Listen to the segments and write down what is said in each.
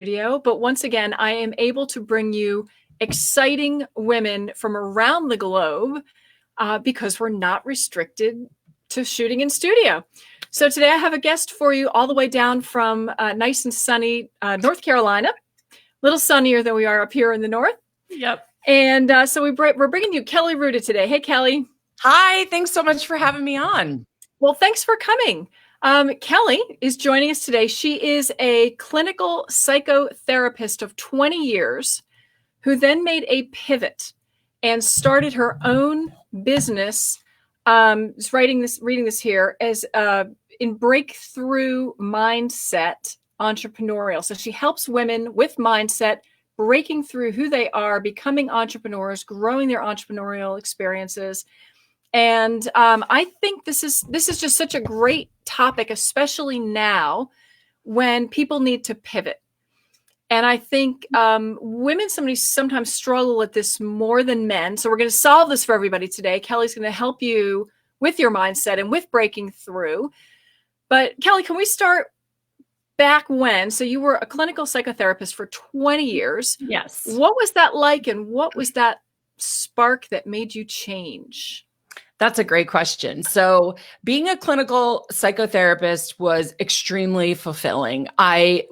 Video, but once again, I am able to bring you exciting women from around the globe because we're not restricted to shooting in studio. So today I have a guest for you all the way down from nice and sunny North Carolina, a little sunnier than we are up here in the north. Yep. And so we're bringing you Kelly Ruta today. Hey, Kelly. Hi, thanks so much for having me on. Well, thanks for coming. Kelly is joining us today. She is a clinical psychotherapist of 20 years who then made a pivot and started her own business. Reading this here as in breakthrough mindset entrepreneurial. So she helps women with mindset, breaking through who they are, becoming entrepreneurs, growing their entrepreneurial experiences. And I think this is just such a great topic, especially now when people need to pivot. And I think women sometimes struggle with this more than men. So we're going to solve this for everybody today. Kelly's going to help you with your mindset and with breaking through. But Kelly, can we start back when? So you were a clinical psychotherapist for 20 years. Yes. What was that like? And what was that spark that made you change? That's a great question. So being a clinical psychotherapist was extremely fulfilling. I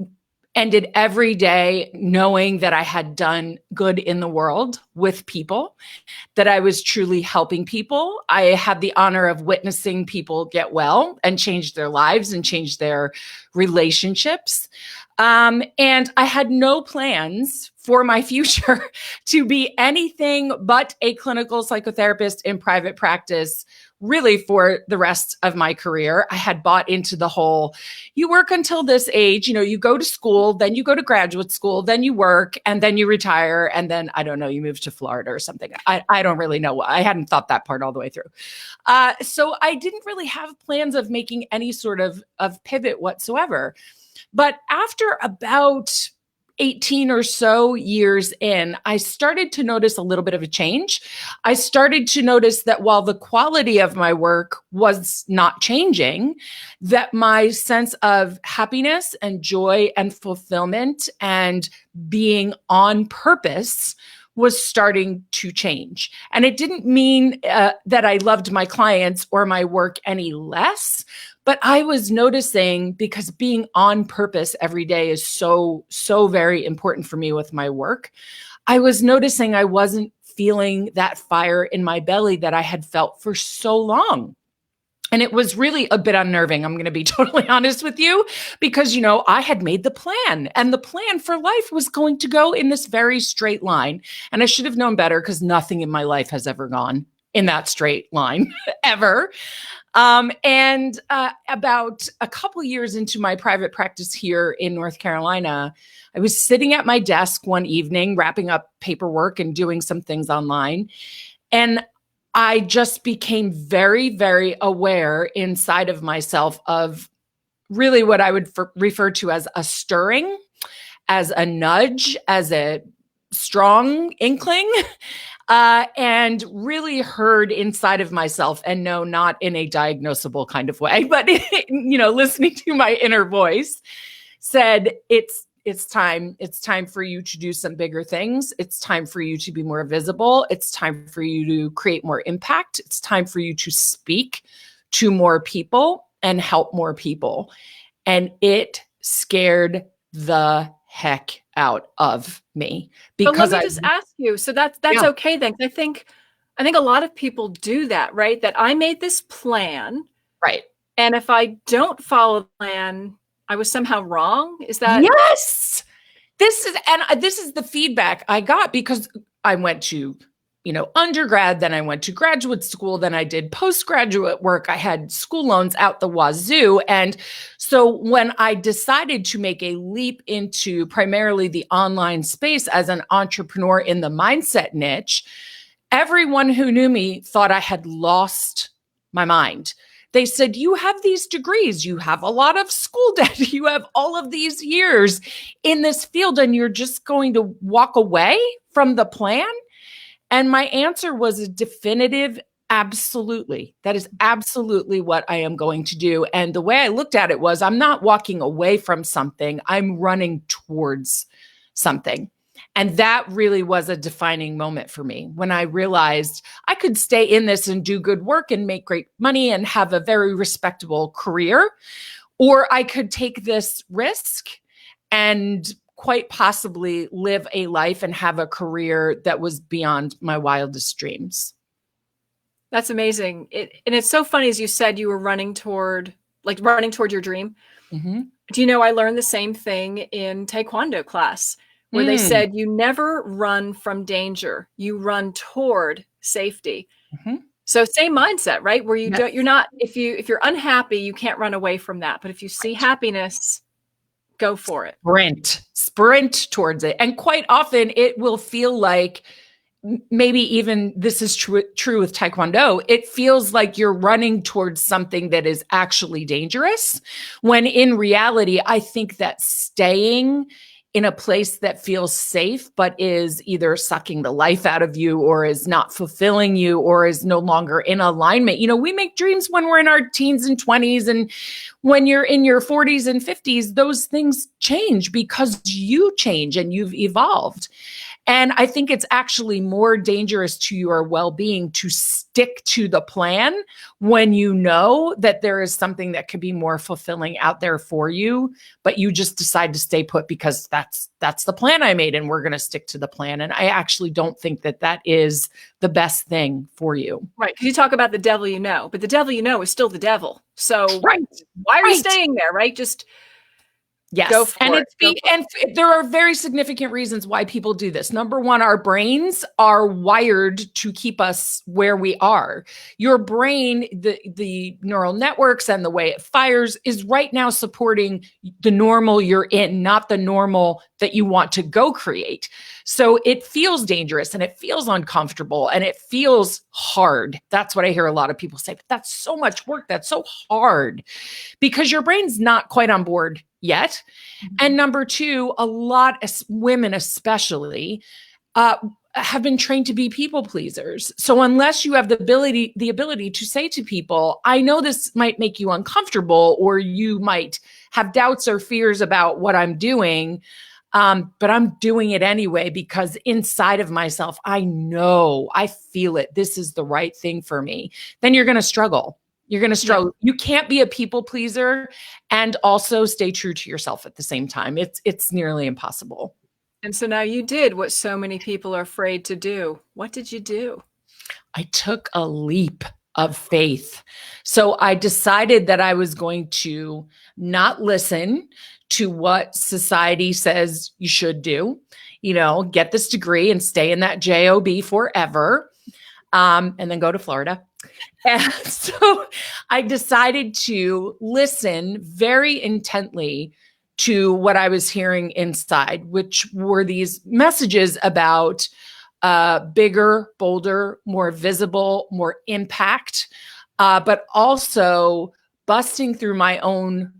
ended every day knowing that I had done good in the world with people, that I was truly helping people. I had the honor of witnessing people get well and change their lives and change their relationships. And I had no plans for my future to be anything but a clinical psychotherapist in private practice, really for the rest of my career. I had bought into the whole, you work until this age, you go to school, then you go to graduate school, then you work, and then you retire. And then, I don't know, you move to Florida or something. I don't really know. I hadn't thought that part all the way through. So I didn't really have plans of making any sort of pivot whatsoever. But after about 18 or so years in, I started to notice a little bit of a change. I started to notice that while the quality of my work was not changing, that my sense of happiness and joy and fulfillment and being on purpose was starting to change. And it didn't mean that I loved my clients or my work any less, but I was noticing, because being on purpose every day is so very important for me with my work. I was noticing I wasn't feeling that fire in my belly that I had felt for so long. And it was really a bit unnerving. I'm going to be totally honest with you, because, I had made the plan, and the plan for life was going to go in this very straight line. And I should have known better, because nothing in my life has ever gone in that straight line ever. And about a couple years into my private practice here in North Carolina, I was sitting at my desk one evening, wrapping up paperwork and doing some things online. And I just became very, very aware inside of myself of really what I would refer to as a stirring, as a nudge, as a strong inkling, and really heard inside of myself, and no, not in a diagnosable kind of way, but, listening to my inner voice, said, it's time for you to do some bigger things. It's time for you to be more visible. It's time for you to create more impact. It's time for you to speak to more people and help more people. And it scared the heck out of me, because but let me just ask you. So that's okay then. I think a lot of people do that, right? That I made this plan, right? And if I don't follow the plan, I was somehow wrong. Is that? Yes. This is the feedback I got, because I went to, undergrad, then I went to graduate school, then I did postgraduate work. I had school loans out the wazoo. And so when I decided to make a leap into primarily the online space as an entrepreneur in the mindset niche, everyone who knew me thought I had lost my mind. They said, you have these degrees, you have a lot of school debt, you have all of these years in this field, and you're just going to walk away from the plan? And my answer was a definitive Absolutely. That is absolutely what I am going to do. And the way I looked at it was, I'm not walking away from something, I'm running towards something. And that really was a defining moment for me when I realized I could stay in this and do good work and make great money and have a very respectable career, or I could take this risk and quite possibly live a life and have a career that was beyond my wildest dreams. That's amazing. And it's so funny, as you said, you were running toward your dream. Mm-hmm. Do you know, I learned the same thing in Taekwondo class, where they said you never run from danger, you run toward safety. Mm-hmm. So same mindset, right? Where you Yes. don't, you're not, if you're unhappy, you can't run away from that. But if you see happiness, go for it. Sprint towards it. And quite often it will feel like, maybe even this is true with Taekwondo, it feels like you're running towards something that is actually dangerous, when in reality, I think that staying in a place that feels safe, but is either sucking the life out of you, or is not fulfilling you, or is no longer in alignment. We make dreams when we're in our teens and 20s. And when you're in your 40s and 50s, those things change because you change and you've evolved. And I think it's actually more dangerous to your well-being to stick to the plan when you know that there is something that could be more fulfilling out there for you, but you just decide to stay put because that's the plan I made and we're going to stick to the plan. And I actually don't think that that is the best thing for you. Right. Because you talk about the devil you know, but the devil you know is still the devil. So right. Why are you staying there, right? Just yes. Go for it. And there are very significant reasons why people do this. Number one, our brains are wired to keep us where we are. Your brain, the neural networks and the way it fires is right now supporting the normal you're in, not the normal that you want to go create. So it feels dangerous and it feels uncomfortable and it feels hard. That's what I hear a lot of people say, but that's so much work. That's so hard because your brain's not quite on board yet. Mm-hmm. And number two, a lot of women especially have been trained to be people pleasers. So unless you have the ability to say to people, I know this might make you uncomfortable, or you might have doubts or fears about what I'm doing, but I'm doing it anyway because inside of myself, I know, I feel it. This is the right thing for me. Then you're going to struggle. You're going to struggle. Yeah. You can't be a people pleaser and also stay true to yourself at the same time. It's nearly impossible. And so now you did what so many people are afraid to do. What did you do? I took a leap of faith. So I decided that I was going to not listen to what society says you should do, get this degree and stay in that job forever, and then go to Florida. And so I decided to listen very intently to what I was hearing inside, which were these messages about bigger, bolder, more visible, more impact, but also busting through my own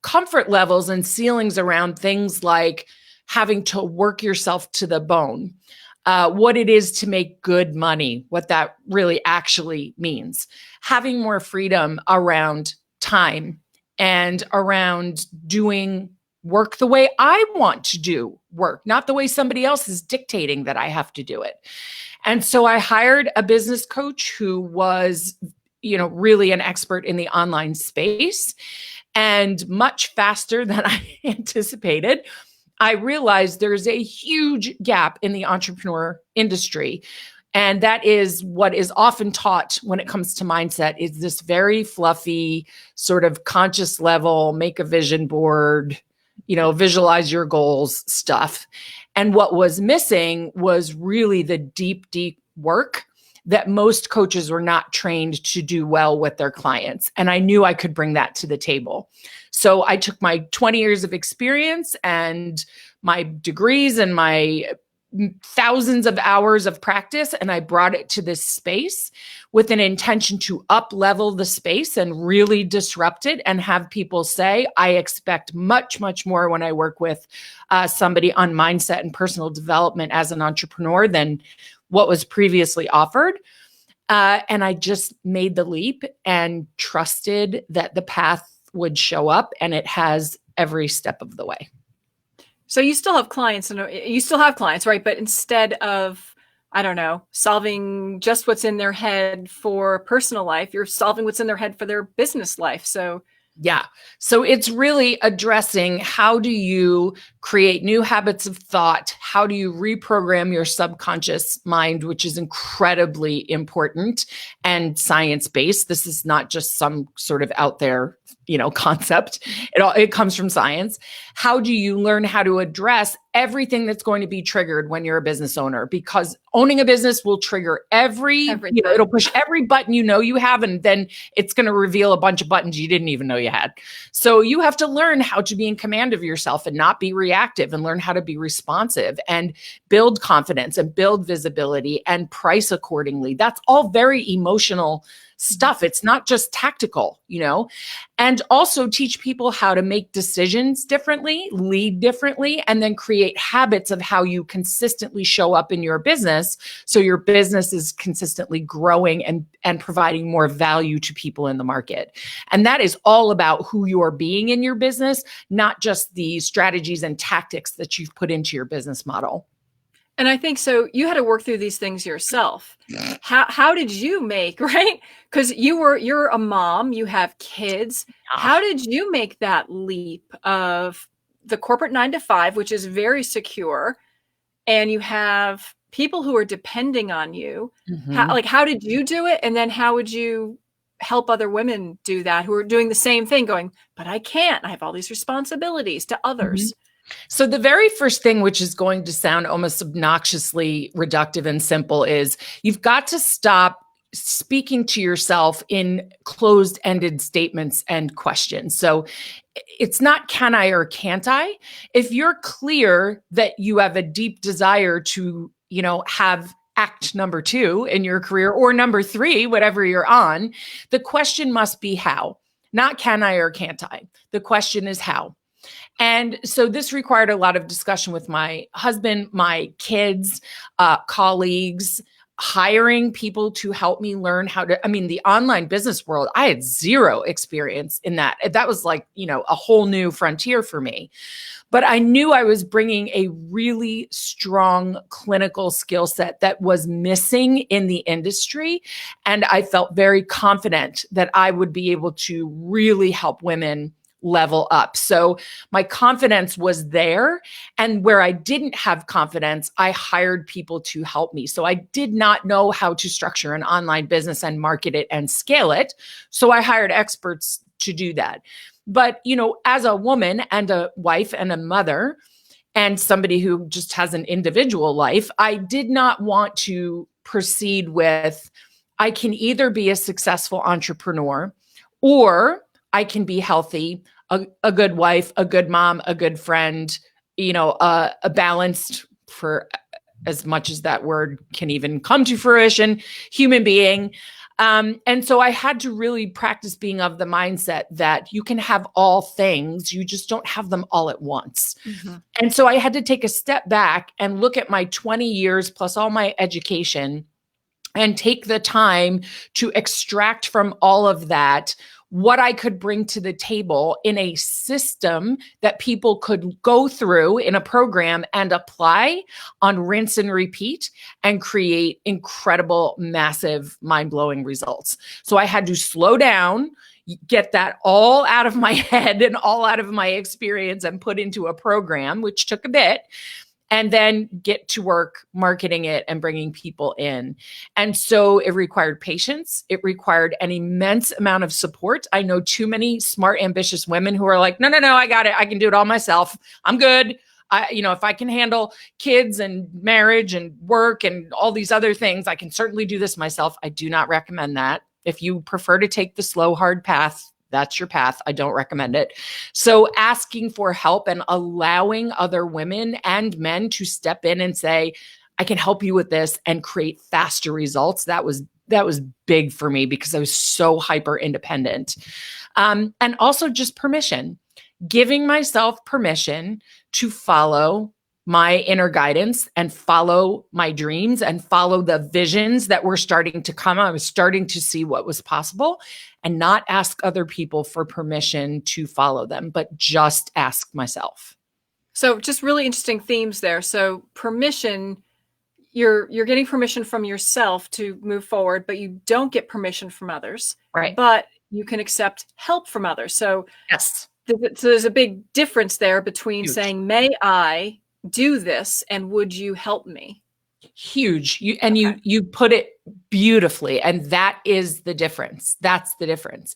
comfort levels and ceilings around things like having to work yourself to the bone. What it is to make good money, what that really actually means, having more freedom around time and around doing work the way I want to do work, not the way somebody else is dictating that I have to do it. And so I hired a business coach who was, really an expert in the online space, and much faster than I anticipated, I realized there's a huge gap in the entrepreneur industry. And that is what is often taught when it comes to mindset, is this very fluffy sort of conscious level, make a vision board, visualize your goals stuff. And what was missing was really the deep, deep work that most coaches were not trained to do well with their clients. And I knew I could bring that to the table. So I took my 20 years of experience and my degrees and my thousands of hours of practice, and I brought it to this space with an intention to up-level the space and really disrupt it and have people say, I expect much, much more when I work with somebody on mindset and personal development as an entrepreneur than what was previously offered. And I just made the leap and trusted that the path would show up, and it has every step of the way. So you still have clients, and you still have clients, right? But instead of, I don't know, solving just what's in their head for personal life, you're solving what's in their head for their business life. So yeah. So it's really addressing, how do you create new habits of thought? How do you reprogram your subconscious mind, which is incredibly important and science-based. This is not just some sort of out there, concept. It comes from science. How do you learn how to address everything that's going to be triggered when you're a business owner? Because owning a business will trigger it'll push every button you have, and then it's going to reveal a bunch of buttons you didn't even know you had. So you have to learn how to be in command of yourself and not be reactive, and learn how to be responsive and build confidence and build visibility and price accordingly. That's all very emotional stuff. It's not just tactical, and also teach people how to make decisions differently, lead differently, and then create habits of how you consistently show up in your business. So your business is consistently growing and providing more value to people in the market. And that is all about who you're being in your business, not just the strategies and tactics that you've put into your business model. And I think so you had to work through these things yourself. How did you make, right? Because you're a mom, you have kids. How did you make that leap of the corporate 9 to 5, which is very secure, and you have people who are depending on you? How did you do it? And then how would you help other women do that who are doing the same thing, going, but I can't, I have all these responsibilities to others? So the very first thing, which is going to sound almost obnoxiously reductive and simple, is you've got to stop speaking to yourself in closed-ended statements and questions. So it's not can I or can't I. If you're clear that you have a deep desire to, have act number 2 in your career, or number 3, whatever you're on, the question must be how, not can I or can't I. The question is how. And so this required a lot of discussion with my husband, my kids, colleagues, hiring people to help me learn how to, the online business world, I had zero experience in that. That was like, a whole new frontier for me. But I knew I was bringing a really strong clinical skill set that was missing in the industry. And I felt very confident that I would be able to really help women level up. So my confidence was there. And where I didn't have confidence, I hired people to help me. So I did not know how to structure an online business and market it and scale it. So I hired experts to do that. But, as a woman and a wife and a mother and somebody who just has an individual life, I did not want to proceed with, I can either be a successful entrepreneur, or I can be healthy, a good wife, a good mom, a good friend, a balanced, for as much as that word can even come to fruition, human being. And so I had to really practice being of the mindset that you can have all things, you just don't have them all at once. And so I had to take a step back and look at my 20 years plus all my education and take the time to extract from all of that what I could bring to the table in a system that people could go through in a program and apply on rinse and repeat and create incredible, massive, mind-blowing results. So I had to slow down, get that all out of my head and all out of my experience and put into a program, which took a bit, and then get to work marketing it and bringing people in. And so it required patience. It required an immense amount of support. I know too many smart, ambitious women who are like, no, I got it. I can do it all myself. I'm good. If I can handle kids and marriage and work and all these other things, I can certainly do this myself. I do not recommend that. If you prefer to take the slow, hard path, that's your path. I don't recommend it. So asking for help and allowing other women and men to step in and say, I can help you with this and create faster results. That was big for me because I was so hyper independent. And also just permission, giving myself permission to follow my inner guidance and follow my dreams and follow the visions that were starting to come. I was starting to see what was possible and not ask other people for permission to follow them, but just ask myself. So just really interesting themes there. So permission, you're getting permission from yourself to move forward, but you don't get permission from others. Right. But you can accept help from others. So yes. So there's a big difference there between Huge. saying, may I do this, and would you help me? Huge. You put it beautifully. And that is the difference. That's the difference.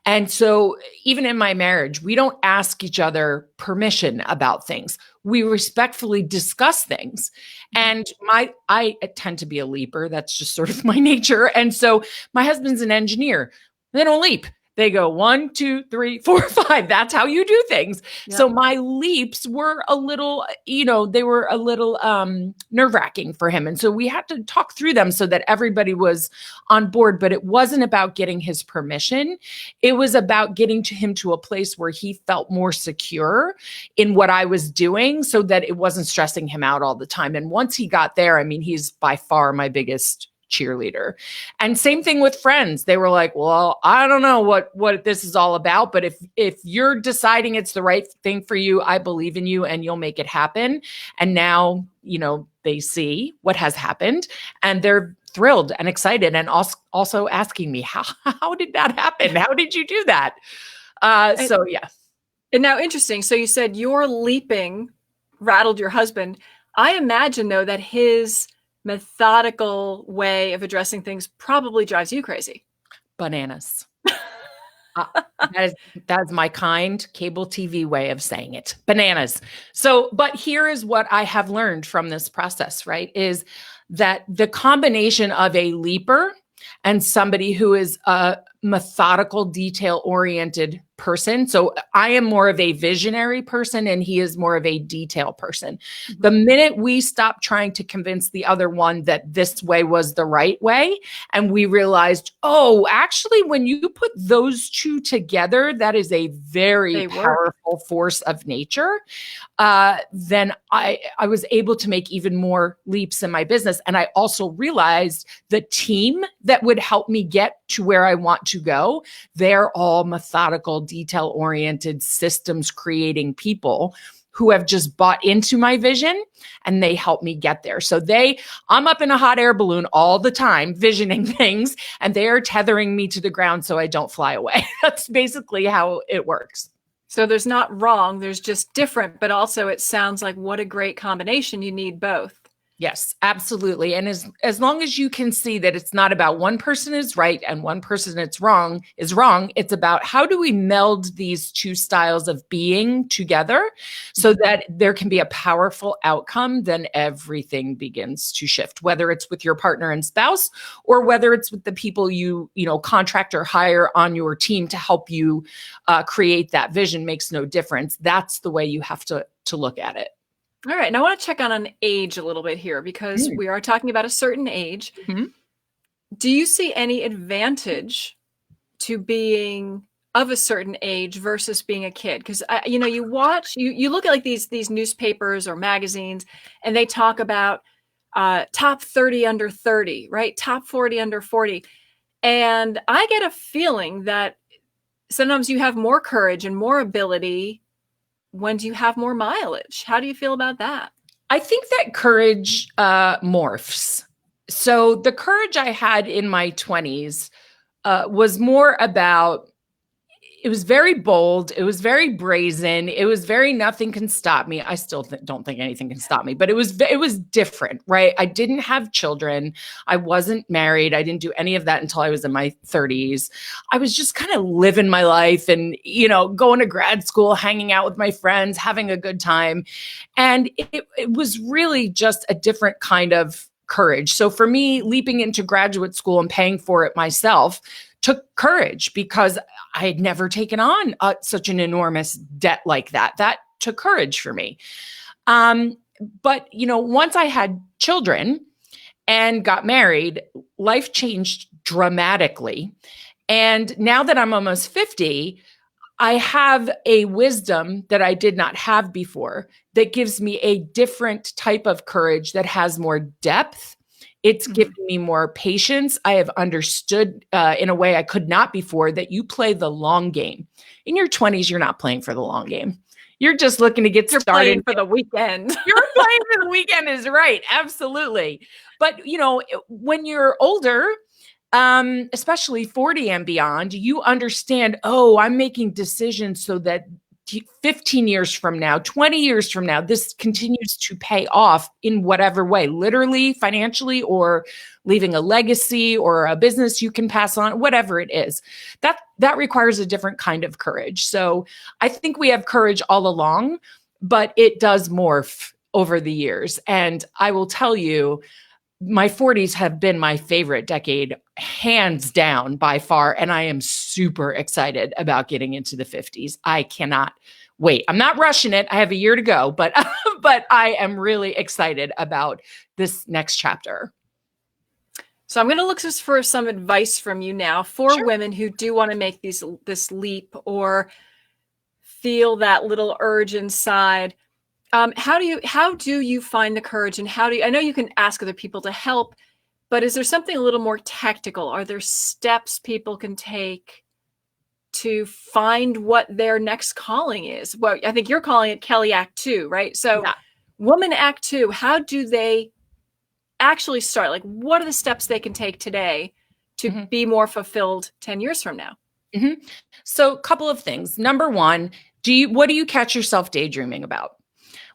And so even in my marriage, we don't ask each other permission about things. We respectfully discuss things. And I tend to be a leaper. That's just sort of my nature. And so my husband's an engineer. They don't leap. They go 1, 2, 3, 4, 5. That's how you do things. Yep. So my leaps were a little, they were a little nerve-wracking for him. And so we had to talk through them so that everybody was on board. But it wasn't about getting his permission. It was about getting him to a place where he felt more secure in what I was doing so that it wasn't stressing him out all the time. And once he got there, I mean, he's by far my biggest cheerleader. And same thing with friends. They were like, well, I don't know what this is all about, but if you're deciding it's the right thing for you, I believe in you and you'll make it happen. And now, they see what has happened and they're thrilled and excited and also asking me, how did that happen? How did you do that? So yeah. And now interesting. So you said your leaping rattled your husband. I imagine though that his methodical way of addressing things probably drives you crazy. Bananas. That is my kind cable TV way of saying it. Bananas. So, but here is what I have learned from this process, right? Is that the combination of a leaper and somebody who is a methodical, detail-oriented person. So I am more of a visionary person and he is more of a detail person. Mm-hmm. The minute we stopped trying to convince the other one that this way was the right way, and we realized, oh, actually, when you put those two together, that is a very powerful force of nature. Then I was able to make even more leaps in my business. And I also realized the team that would help me get to where I want to go, they're all methodical, detail-oriented, systems-creating people who have just bought into my vision and they help me get there. So I'm up in a hot air balloon all the time, visioning things, and they are tethering me to the ground so I don't fly away. That's basically how it works. So there's not wrong, there's just different, but also it sounds like what a great combination. You need both. Yes, absolutely. And as long as you can see that it's not about one person is right and one person is wrong, it's about how do we meld these two styles of being together so that there can be a powerful outcome, then everything begins to shift, whether it's with your partner and spouse or whether it's with the people you contract or hire on your team to help you create that vision. Makes no difference. That's the way you have to look at it. All right. Now I want to check on an age a little bit here because we are talking about a certain age. Mm-hmm. Do you see any advantage to being of a certain age versus being a kid? Because, you look at like these newspapers or magazines and they talk about top 30 under 30, right? Top 40 under 40. And I get a feeling that sometimes you have more courage and more ability when do you have more mileage? How do you feel about that? I think that courage morphs. So the courage I had in my 20s was more about, it was very bold. It was very brazen. It was very nothing can stop me. I still don't think anything can stop me, but it was different, right? I didn't have children. I wasn't married. I didn't do any of that until I was in my 30s. I was just kind of living my life and, going to grad school, hanging out with my friends, having a good time. And it was really just a different kind of courage. So for me, leaping into graduate school and paying for it myself took courage because I had never taken on such an enormous debt like that. That took courage for me. But, once I had children and got married, life changed dramatically. And now that I'm almost 50, I have a wisdom that I did not have before that gives me a different type of courage that has more depth. It's given me more patience. I have understood in a way I could not before that you play the long game. In your 20s, you're not playing for the long game. You're just looking to get You're started. playing for the weekend. You're playing for the weekend is right. Absolutely. But, when you're older, especially 40 and beyond, you understand, oh, I'm making decisions so that 15 years from now, 20 years from now, this continues to pay off in whatever way, literally, financially, or leaving a legacy or a business you can pass on, whatever it is. That requires a different kind of courage. So I think we have courage all along, but it does morph over the years. And I will tell you, my 40s have been my favorite decade, hands down by far. And I am super excited about getting into the 50s. I cannot wait. I'm not rushing it. I have a year to go, but I am really excited about this next chapter. So I'm going to look for some advice from you now for Sure. women who do want to make this leap or feel that little urge inside. How do you find the courage, and I know you can ask other people to help, but is there something a little more tactical? Are there steps people can take to find what their next calling is? Well, I think you're calling it Kelly Act 2, right? So Yeah. Woman Act 2, how do they actually start? Like, what are the steps they can take today to be more fulfilled 10 years from now? So a couple of things. Number one, what do you catch yourself daydreaming about?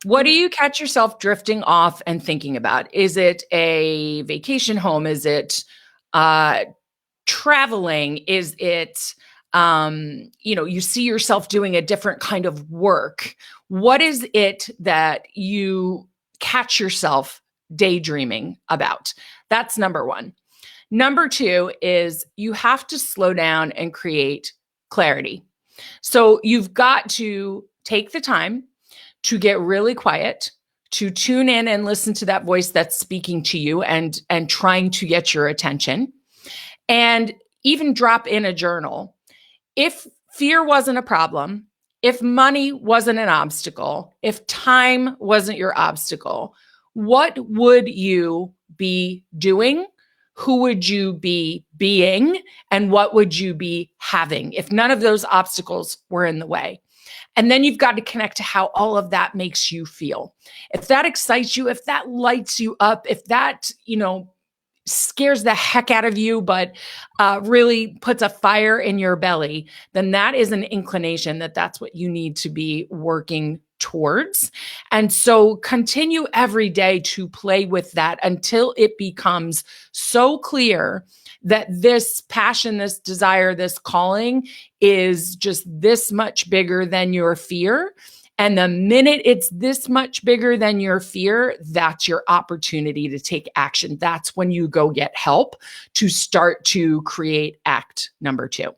What do you catch yourself drifting off and thinking about? Is it a vacation home? Is it traveling? Is it, you see yourself doing a different kind of work? What is it that you catch yourself daydreaming about? That's number one. Number two is you have to slow down and create clarity. So you've got to take the time to get really quiet, to tune in and listen to that voice that's speaking to you and trying to get your attention, and even drop in a journal. If fear wasn't a problem, if money wasn't an obstacle, if time wasn't your obstacle, what would you be doing? Who would you be being? And what would you be having if none of those obstacles were in the way? And then you've got to connect to how all of that makes you feel. If that excites you, if that lights you up, if that, scares the heck out of you, but really puts a fire in your belly, then that is an inclination that's what you need to be working towards. And so continue every day to play with that until it becomes so clear that this passion, this desire, this calling is just this much bigger than your fear. And the minute it's this much bigger than your fear, that's your opportunity to take action. That's when you go get help to start to create act number 2.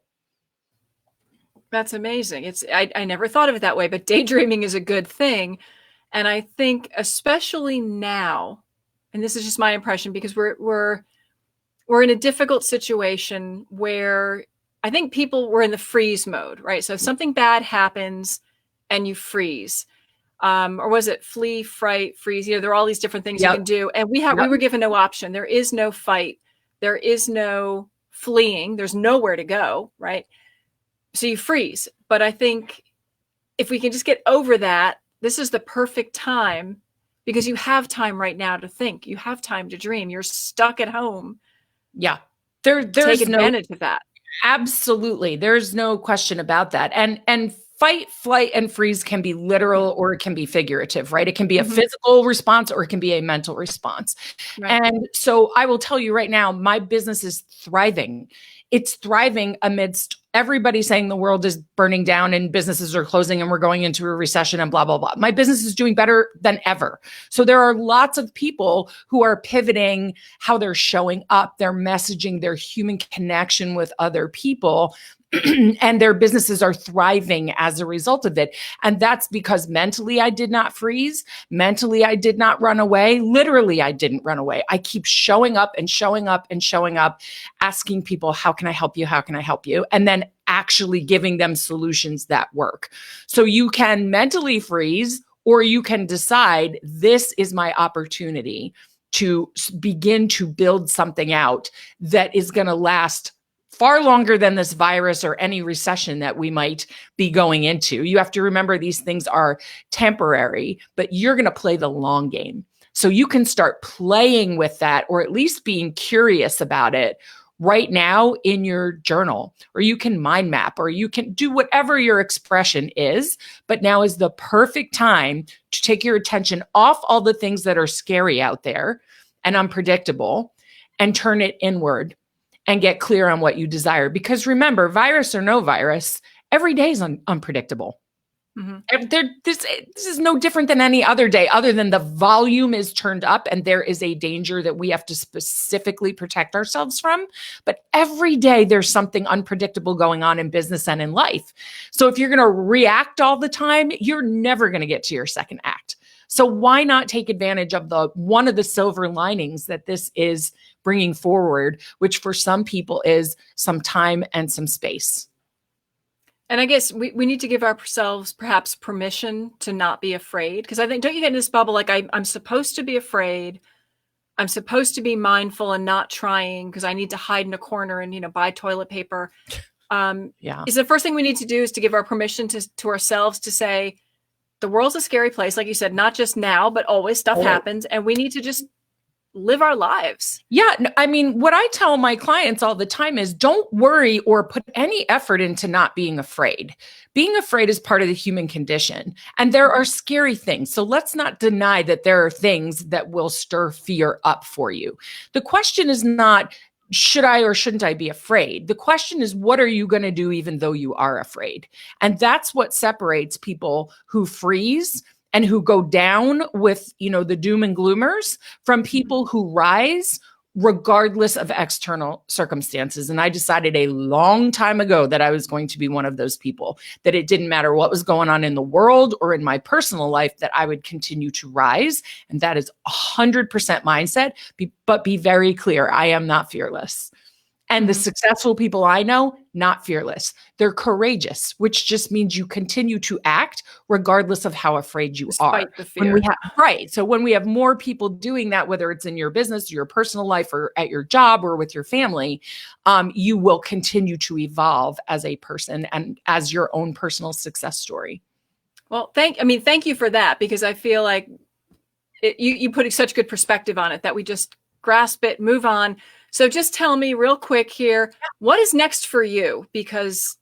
That's amazing. I never thought of it that way, but daydreaming is a good thing. And I think especially now, and this is just my impression, because we're in a difficult situation where I think people were in the freeze mode, right? So if something bad happens and you freeze, or was it flee, fright, freeze? There are all these different things you can do. And we were given no option. There is no fight. There is no fleeing. There's nowhere to go, right? So you freeze. But I think if we can just get over that, this is the perfect time, because you have time right now to think. You have time to dream. You're stuck at home. Yeah. There's take advantage of that. Absolutely. There's no question about that. And fight, flight, and freeze can be literal or it can be figurative, right? It can be a physical response or it can be a mental response. Right. And so I will tell you right now, my business is thriving. It's thriving amidst everybody saying the world is burning down and businesses are closing and we're going into a recession and blah, blah, blah. My business is doing better than ever. So there are lots of people who are pivoting how they're showing up, their messaging, their human connection with other people. and their businesses are thriving as a result of it. And that's because mentally I did not freeze. Mentally, I did not run away. Literally, I didn't run away. I keep showing up and showing up and showing up, asking people, how can I help you? How can I help you? And then actually giving them solutions that work. So you can mentally freeze, or you can decide this is my opportunity to begin to build something out that is going to last far longer than this virus or any recession that we might be going into. You have to remember these things are temporary, but you're going to play the long game. So you can start playing with that, or at least being curious about it right now in your journal, or you can mind map, or you can do whatever your expression is. But now is the perfect time to take your attention off all the things that are scary out there and unpredictable, and turn it inward and get clear on what you desire. Because remember, virus or no virus, every day is unpredictable. This is no different than any other day, other than the volume is turned up and there is a danger that we have to specifically protect ourselves from. But every day there's something unpredictable going on in business and in life. So if you're going to react all the time, you're never going to get to your second act. So why not take advantage of one of the silver linings that this is bringing forward, which for some people is some time and some space. And I guess we need to give ourselves perhaps permission to not be afraid. Because I think, don't you get in this bubble, like I'm supposed to be afraid. I'm supposed to be mindful and not trying because I need to hide in a corner and, buy toilet paper. Is the first thing we need to do is to give our permission to ourselves to say, the world's a scary place. Like you said, not just now, but always stuff happens. And we need to just live our lives. Yeah. I mean, what I tell my clients all the time is don't worry or put any effort into not being afraid. Being afraid is part of the human condition. And there are scary things. So let's not deny that there are things that will stir fear up for you. The question is not, should I or shouldn't I be afraid? The question is, what are you going to do even though you are afraid? And that's what separates people who freeze and who go down with, the doom and gloomers from people who rise regardless of external circumstances. And I decided a long time ago that I was going to be one of those people, that it didn't matter what was going on in the world or in my personal life, that I would continue to rise. And that is 100% mindset. But be very clear, I am not fearless. And the successful people I know, not fearless. They're courageous, which just means you continue to act regardless of how afraid you Despite are. The fear. Right. So when we have more people doing that, whether it's in your business, your personal life, or at your job, or with your family, you will continue to evolve as a person and as your own personal success story. Well, thank you for that, because I feel like you put such good perspective on it that we just grasp it, move on. So just tell me real quick here, what is next for you? Because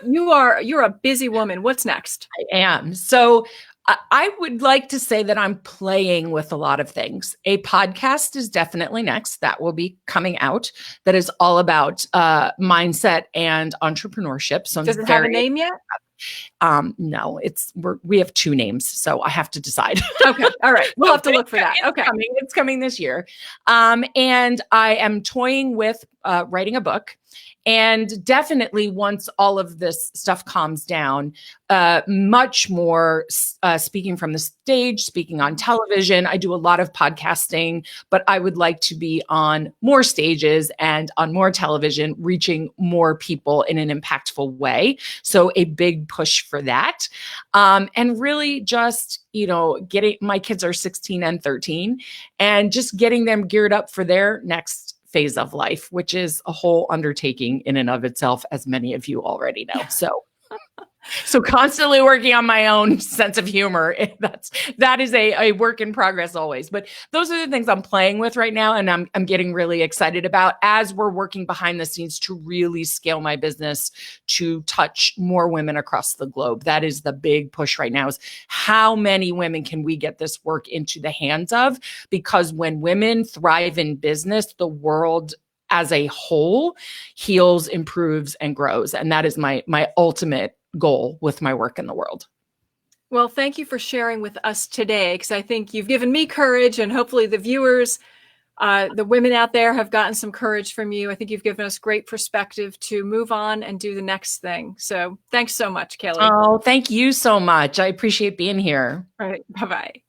you're a busy woman. What's next? I am. So I would like to say that I'm playing with a lot of things. A podcast is definitely next. That will be coming out. That is all about mindset and entrepreneurship. So does it have a name yet? No, we have two names, so I have to decide. Okay. All right. We'll have to look for that. Okay. It's coming this year. And I am toying with writing a book. And definitely once all of this stuff calms down, much more speaking from the stage, speaking on television. I do a lot of podcasting, but I would like to be on more stages and on more television, reaching more people in an impactful way. So a big push for that. And really just, getting, my kids are 16 and 13, and just getting them geared up for their next phase of life, which is a whole undertaking in and of itself, as many of you already know. So constantly working on my own sense of humor. That is a work in progress always. But those are the things I'm playing with right now. And I'm getting really excited about as we're working behind the scenes to really scale my business to touch more women across the globe. That is the big push right now, is how many women can we get this work into the hands of? Because when women thrive in business, the world as a whole heals, improves, and grows. And that is my ultimate goal with my work in the world. Well, thank you for sharing with us today, because I think you've given me courage, and hopefully the viewers the women out there have gotten some courage from you. I think you've given us great perspective to move on and do the next thing. So thanks so much, Kelly. Oh, thank you so much. I appreciate being here. All right. Bye-bye.